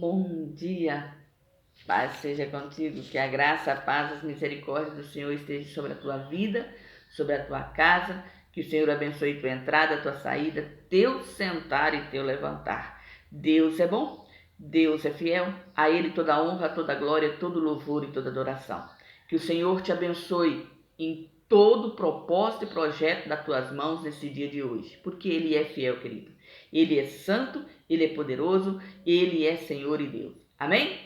Bom dia, paz seja contigo, que a graça, a paz, as misericórdias do Senhor estejam sobre a tua vida, sobre a tua casa, que o Senhor abençoe tua entrada, tua saída, teu sentar e teu levantar. Deus é bom, Deus é fiel, a Ele toda a honra, toda a glória, todo louvor e toda adoração. Que o Senhor te abençoe em todo o propósito e projeto das tuas mãos nesse dia de hoje, porque Ele é fiel, querido. Ele é santo, Ele é poderoso, Ele é Senhor e Deus. Amém?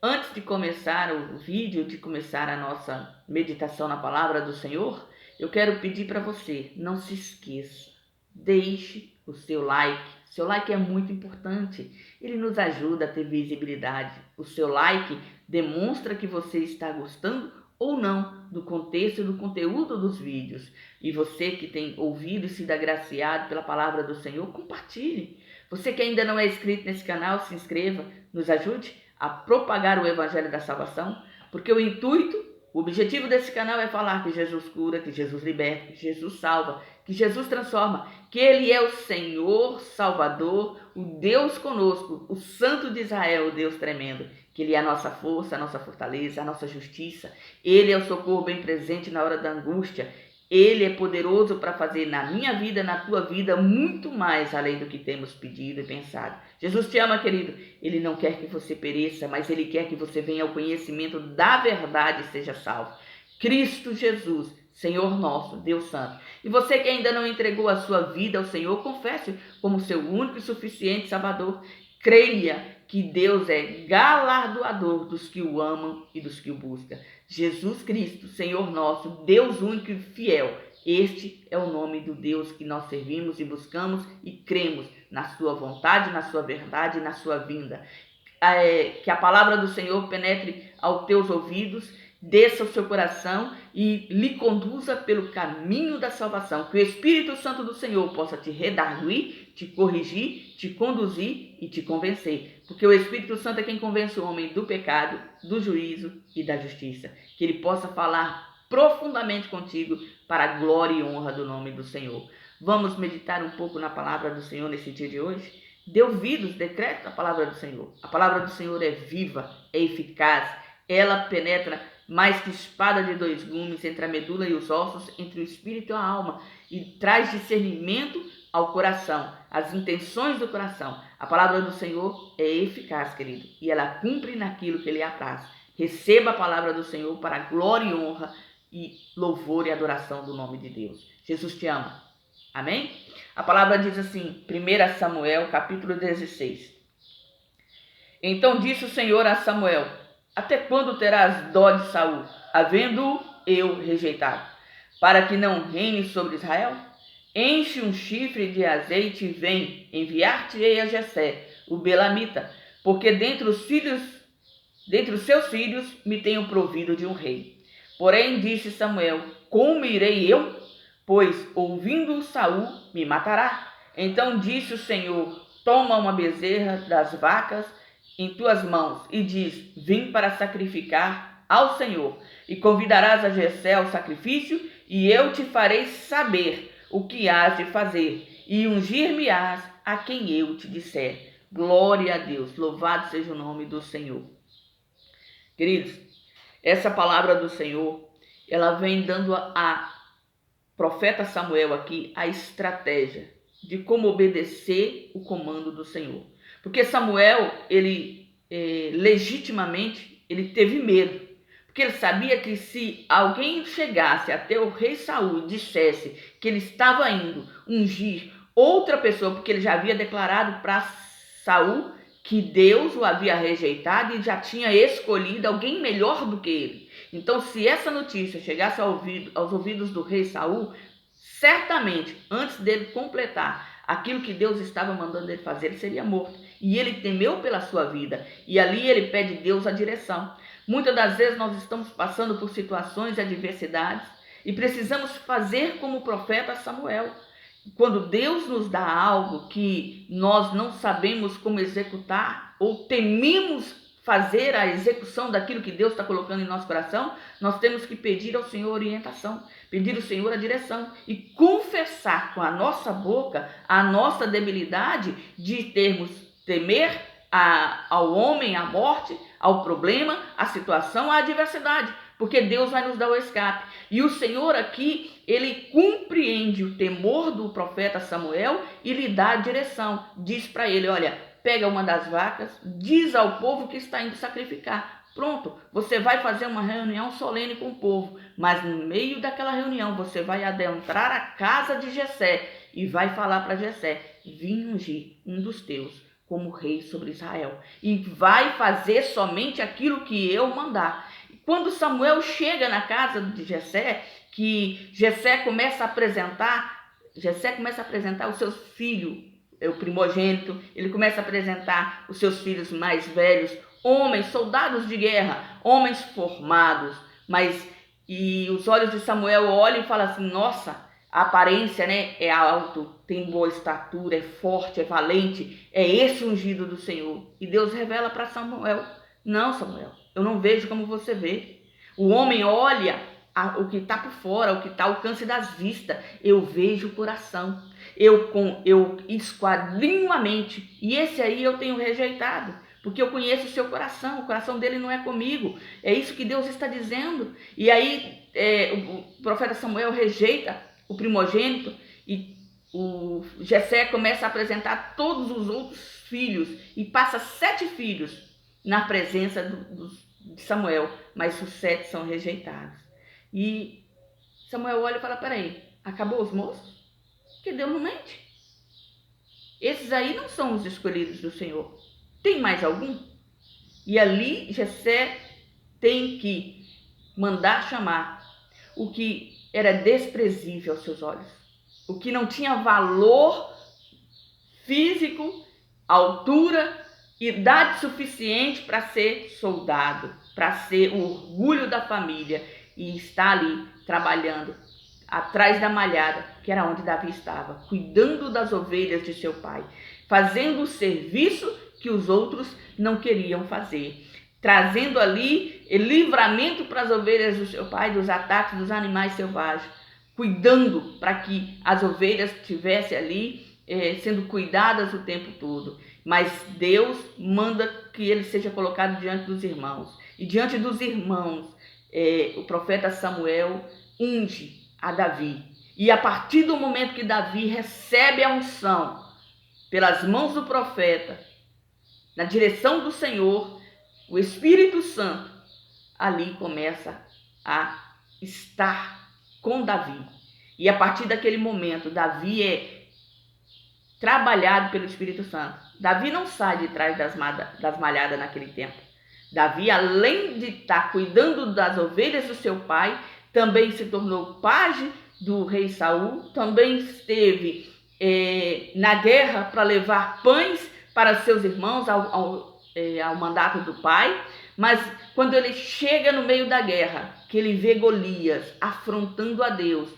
Antes de começar o vídeo, de começar a nossa meditação na palavra do Senhor, eu quero pedir para você, não se esqueça, deixe o seu like. Seu like é muito importante, ele nos ajuda a ter visibilidade. O seu like demonstra que você está gostando ou não do contexto e do conteúdo dos vídeos. E você que tem ouvido e sido agraciado pela palavra do Senhor, compartilhe. Você que ainda não é inscrito nesse canal, se inscreva, nos ajude a propagar o evangelho da salvação, porque o intuito, o objetivo desse canal é falar que Jesus cura, que Jesus liberta, que Jesus salva, que Jesus transforma, que Ele é o Senhor Salvador, o Deus conosco, o Santo de Israel, o Deus tremendo, que Ele é a nossa força, a nossa fortaleza, a nossa justiça. Ele é o socorro bem presente na hora da angústia. Ele é poderoso para fazer na minha vida, na tua vida, muito mais além do que temos pedido e pensado. Jesus te ama, querido. Ele não quer que você pereça, mas Ele quer que você venha ao conhecimento da verdade e seja salvo. Cristo Jesus, Senhor nosso, Deus Santo. E você que ainda não entregou a sua vida ao Senhor, confesse como seu único e suficiente Salvador. Creia que Deus é galardoador dos que o amam e dos que o buscam. Jesus Cristo, Senhor nosso, Deus único e fiel. Este é o nome do Deus que nós servimos e buscamos e cremos na sua vontade, na sua verdade e na sua vinda. Que a palavra do Senhor penetre aos teus ouvidos, desça ao seu coração e lhe conduza pelo caminho da salvação. Que o Espírito Santo do Senhor possa te redarguir, te corrigir, te conduzir e te convencer. Porque o Espírito Santo é quem convence o homem do pecado, do juízo e da justiça. Que ele possa falar profundamente contigo para a glória e honra do nome do Senhor. Vamos meditar um pouco na palavra do Senhor nesse dia de hoje? Dê ouvidos, decreta a palavra do Senhor. A palavra do Senhor é viva, é eficaz. Ela penetra mais que espada de dois gumes entre a medula e os ossos, entre o espírito e a alma, e traz discernimento ao coração, as intenções do coração. A palavra do Senhor é eficaz, querido, e ela cumpre naquilo que lhe apraz. Receba a palavra do Senhor para a glória e honra e louvor e adoração do nome de Deus. Jesus te ama. Amém? A palavra diz assim, 1 Samuel, capítulo 16. Então disse o Senhor a Samuel: até quando terás dó de Saul, havendo-o eu rejeitado, para que não reine sobre Israel? Enche um chifre de azeite e vem, enviar-te-ei a Jessé, o belamita, porque dentre os seus filhos me tenho provido de um rei. Porém disse Samuel: como irei eu? Pois ouvindo Saul me matará. Então disse o Senhor: toma uma bezerra das vacas em tuas mãos e diz: vim para sacrificar ao Senhor, e convidarás a Jessé ao sacrifício, e eu te farei saber o que hás de fazer, e ungir-me-ás a quem eu te disser. Glória a Deus, louvado seja o nome do Senhor. Queridos, essa palavra do Senhor, ela vem dando a profeta Samuel aqui a estratégia de como obedecer o comando do Senhor. Porque Samuel, ele legitimamente, ele teve medo. Porque ele sabia que se alguém chegasse até o rei Saul e dissesse que ele estava indo ungir outra pessoa, porque ele já havia declarado para Saul que Deus o havia rejeitado e já tinha escolhido alguém melhor do que ele. Então, se essa notícia chegasse aos ouvidos do rei Saul, certamente, antes dele completar aquilo que Deus estava mandando ele fazer, ele seria morto. E ele temeu pela sua vida. E ali ele pede a Deus a direção. Muitas das vezes nós estamos passando por situações e adversidades e precisamos fazer como o profeta Samuel. Quando Deus nos dá algo que nós não sabemos como executar ou tememos fazer a execução daquilo que Deus está colocando em nosso coração, nós temos que pedir ao Senhor orientação, pedir ao Senhor a direção e confessar com a nossa boca a nossa debilidade de termos temer ao homem, à morte, ao problema, à situação, à adversidade, porque Deus vai nos dar o escape. E o Senhor aqui, ele compreende o temor do profeta Samuel e lhe dá a direção. Diz para ele, olha, pega uma das vacas, diz ao povo que está indo sacrificar. Pronto, você vai fazer uma reunião solene com o povo, mas no meio daquela reunião você vai adentrar a casa de Jessé e vai falar para Jessé, vim ungir um dos teus como rei sobre Israel e vai fazer somente aquilo que eu mandar. Quando Samuel chega na casa de Jessé, que Jessé começa a apresentar os seus filhos, o primogênito, ele começa a apresentar os seus filhos mais velhos, homens, soldados de guerra, homens formados, e os olhos de Samuel olham e falam assim, nossa, a aparência, né, é alto, tem boa estatura, é forte, é valente, é esse ungido do Senhor. E Deus revela para Samuel, não, Samuel, eu não vejo como você vê. O homem olha o que está por fora, o que está ao alcance das vistas, eu vejo o coração, eu esquadrinho a mente, e esse aí eu tenho rejeitado, porque eu conheço o seu coração, o coração dele não é comigo, é isso que Deus está dizendo. E aí o profeta Samuel rejeita o primogênito e o Jessé começa a apresentar todos os outros filhos e passa 7 filhos na presença de Samuel, mas os 7 são rejeitados. E Samuel olha e fala, peraí, acabou os moços? Porque Deus não mente. Esses aí não são os escolhidos do Senhor. Tem mais algum? E ali Jessé tem que mandar chamar o que era desprezível aos seus olhos, o que não tinha valor físico, altura, idade suficiente para ser soldado, para ser o orgulho da família, e está ali trabalhando atrás da malhada, que era onde Davi estava, cuidando das ovelhas de seu pai, fazendo o serviço que os outros não queriam fazer, trazendo ali livramento para as ovelhas do seu pai dos ataques dos animais selvagens, cuidando para que as ovelhas estivessem ali sendo cuidadas o tempo todo. Mas Deus manda que ele seja colocado diante dos irmãos. E diante dos irmãos, o profeta Samuel unge a Davi. E a partir do momento que Davi recebe a unção pelas mãos do profeta, na direção do Senhor, o Espírito Santo ali começa a estar com Davi. E a partir daquele momento, Davi é trabalhado pelo Espírito Santo. Davi não sai de trás das malhadas naquele tempo. Davi, além de estar cuidando das ovelhas do seu pai, também se tornou pajem do rei Saul, também esteve na guerra para levar pães para seus irmãos ao mandato do pai. Mas quando ele chega no meio da guerra, que ele vê Golias afrontando a Deus,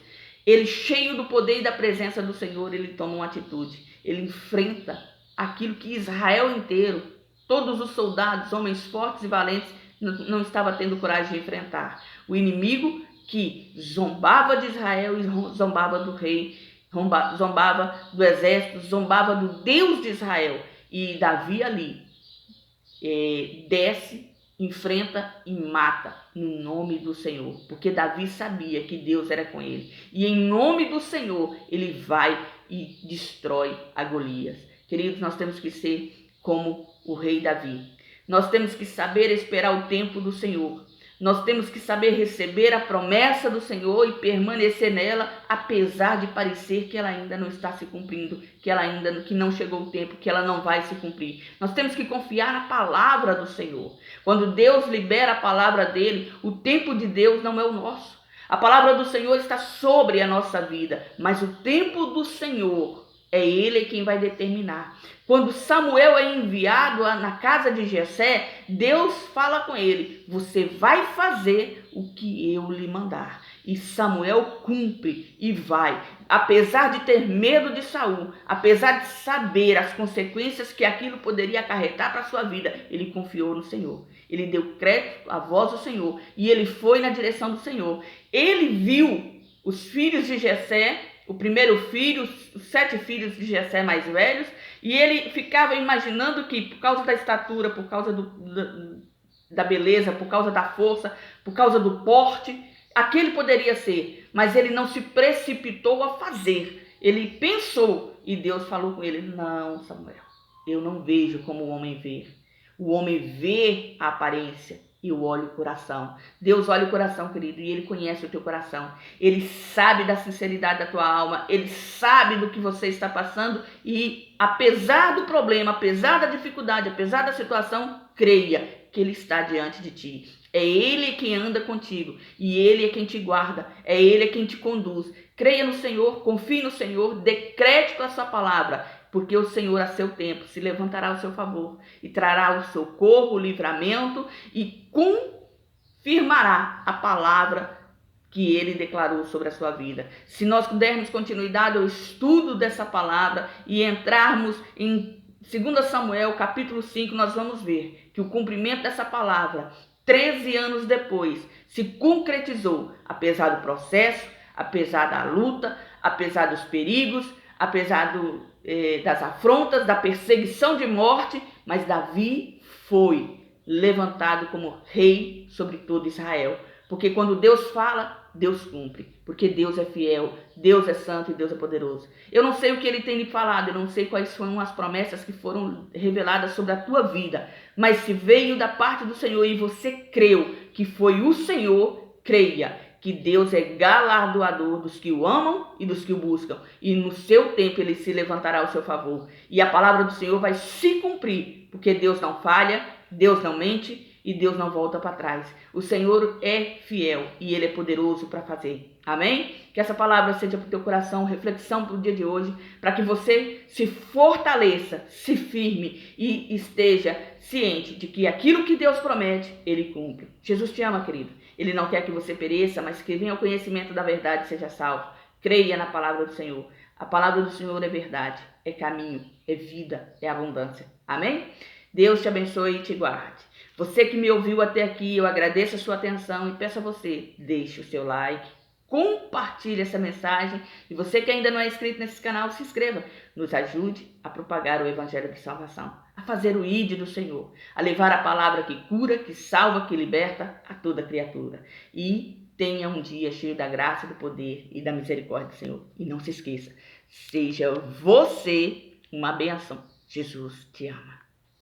ele, cheio do poder e da presença do Senhor, ele toma uma atitude. Ele enfrenta aquilo que Israel inteiro, todos os soldados, homens fortes e valentes, não estava tendo coragem de enfrentar. O inimigo que zombava de Israel e zombava do rei, zombava do exército, zombava do Deus de Israel. E Davi ali desce, enfrenta e mata no nome do Senhor, porque Davi sabia que Deus era com ele, e em nome do Senhor ele vai e destrói a Golias. Queridos, nós temos que ser como o rei Davi, nós temos que saber esperar o tempo do Senhor, nós temos que saber receber a promessa do Senhor e permanecer nela, apesar de parecer que ela ainda não está se cumprindo, que não chegou o tempo, que ela não vai se cumprir. Nós temos que confiar na palavra do Senhor. Quando Deus libera a palavra dele, o tempo de Deus não é o nosso. A palavra do Senhor está sobre a nossa vida, mas o tempo do Senhor é ele quem vai determinar. Quando Samuel é enviado na casa de Jessé, Deus fala com ele, você vai fazer o que eu lhe mandar. E Samuel cumpre e vai. Apesar de ter medo de Saul, apesar de saber as consequências que aquilo poderia acarretar para a sua vida, ele confiou no Senhor. Ele deu crédito à voz do Senhor e ele foi na direção do Senhor. Ele viu os filhos de Jessé o primeiro filho, os 7 filhos de Jessé mais velhos, e ele ficava imaginando que por causa da estatura, por causa da beleza, por causa da força, por causa do porte, aquele poderia ser, mas ele não se precipitou a fazer. Ele pensou e Deus falou com ele: não, Samuel, eu não vejo como o homem vê. O homem vê a aparência e eu olho o coração. Deus olha o coração, querido, e Ele conhece o teu coração. Ele sabe da sinceridade da tua alma, Ele sabe do que você está passando e, apesar do problema, apesar da dificuldade, apesar da situação, creia que Ele está diante de ti. É Ele quem anda contigo e Ele é quem te guarda, é Ele quem te conduz. Creia no Senhor, confie no Senhor, dê crédito à sua palavra, porque o Senhor a seu tempo se levantará ao seu favor e trará o socorro, o livramento e confirmará a palavra que Ele declarou sobre a sua vida. Se nós pudermos continuidade ao estudo dessa palavra e entrarmos em 2 Samuel capítulo 5, nós vamos ver que o cumprimento dessa palavra, 13 anos depois, se concretizou, apesar do processo, apesar da luta, apesar dos perigos, apesar das afrontas, da perseguição de morte, mas Davi foi levantado como rei sobre todo Israel. Porque quando Deus fala, Deus cumpre. Porque Deus é fiel, Deus é santo e Deus é poderoso. Eu não sei o que Ele tem lhe falado, eu não sei quais foram as promessas que foram reveladas sobre a tua vida. Mas se veio da parte do Senhor e você creu que foi o Senhor, creia que Deus é galardoador dos que o amam e dos que o buscam. E no seu tempo Ele se levantará ao seu favor. E a palavra do Senhor vai se cumprir. Porque Deus não falha, Deus não mente e Deus não volta para trás. O Senhor é fiel e Ele é poderoso para fazer. Amém? Que essa palavra seja para o teu coração, reflexão para o dia de hoje, para que você se fortaleça, se firme e esteja ciente de que aquilo que Deus promete, Ele cumpre. Jesus te ama, querido. Ele não quer que você pereça, mas que venha ao conhecimento da verdade e seja salvo. Creia na palavra do Senhor. A palavra do Senhor é verdade, é caminho, é vida, é abundância. Amém? Deus te abençoe e te guarde. Você que me ouviu até aqui, eu agradeço a sua atenção e peço a você, deixe o seu like, compartilhe essa mensagem e você que ainda não é inscrito nesse canal, se inscreva. Nos ajude a propagar o Evangelho de Salvação, a fazer o ID do Senhor, a levar a palavra que cura, que salva, que liberta a toda criatura. E tenha um dia cheio da graça, do poder e da misericórdia do Senhor. E não se esqueça, seja você uma bênção. Jesus te ama.